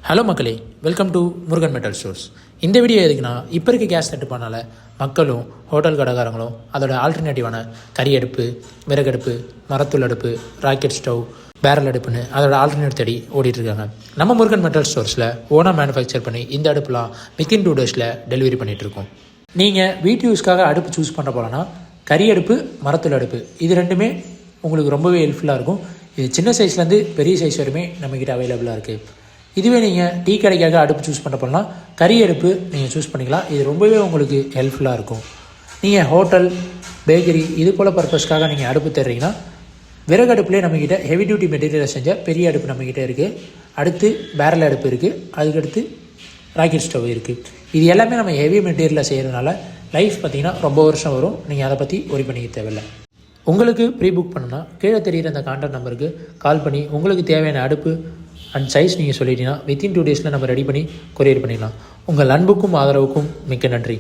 Hello மக்களே, welcome to Murugan metal stores. இந்த video எதுக்குன்னா, இப்போ இருக்க கேஸ் தட்டுப்பானால மக்களும் ஹோட்டல் கடைக்காரங்களும் அதோட ஆல்டர்னேட்டிவான கறி அடுப்பு, விறகடுப்பு, மரத்தூள் அடுப்பு, ராக்கெட் ஸ்டவ், பேரல் அடுப்புன்னு அதோட ஆல்டர்னேட் தேடி ஓடிட்டுருக்காங்க. நம்ம முருகன் மெட்டல் ஸ்டோர்ஸில் ஓனாக மேனுஃபேக்சர் பண்ணி இந்த அடுப்புலாம் வித்தின் 2 days டெலிவரி பண்ணிகிட்ருக்கோம். நீங்கள் வீட்டு யூஸ்க்காக அடுப்பு சூஸ் பண்ண போகலன்னா கறி அடுப்பு, மரத்தூள் அடுப்பு இது ரெண்டுமே உங்களுக்கு ரொம்பவே ஹெல்ப்ஃபுல்லாக இருக்கும். இது சின்ன சைஸ்லேருந்து பெரிய சைஸ் வரையுமே நம்மக்கிட்ட அவைலபிளாக இருக்குது. இதுவே நீங்கள் டீ கடைக்காக அடுப்பு சூஸ் பண்ண போனால் கறி அடுப்பு நீங்கள் சூஸ் பண்ணிக்கலாம். இது ரொம்பவே உங்களுக்கு ஹெல்ப்ஃபுல்லாக இருக்கும். நீங்கள் ஹோட்டல், பேக்கரி இது போல் பர்பஸ்க்காக நீங்கள் அடுப்பு தர்றீங்கன்னா விறகு அடுப்புலேயே நம்மக்கிட்ட ஹெவி டியூட்டி மெட்டீரியலை செஞ்ச பெரிய அடுப்பு நம்மக்கிட்ட இருக்குது. அடுத்து பேரல் அடுப்பு இருக்குது. அதுக்கடுத்து ராக்கெட் ஸ்டவ் இருக்குது. இது எல்லாமே நம்ம ஹெவி மெட்டீரியலில் செய்கிறதுனால லைஃப் பார்த்திங்கன்னா ரொம்ப வருஷம் வரும். நீங்கள் அதை பற்றி ஒரி பண்ணிக்க தேவையில்லை. உங்களுக்கு ப்ரீ புக் பண்ணணுன்னா கீழே தெரிகிற அந்த கான்டாக்ட் நம்பருக்கு கால் பண்ணி உங்களுக்கு தேவையான அடுப்பு அண்ட் சைஸ் நீங்கள் சொல்லிட்டீங்கன்னா வித்தின் 2 days நம்ம ரெடி பண்ணி கொரியர் பண்ணிடலாம். உங்கள் அன்புக்கும் ஆதரவுக்கும் மிக்க நன்றி.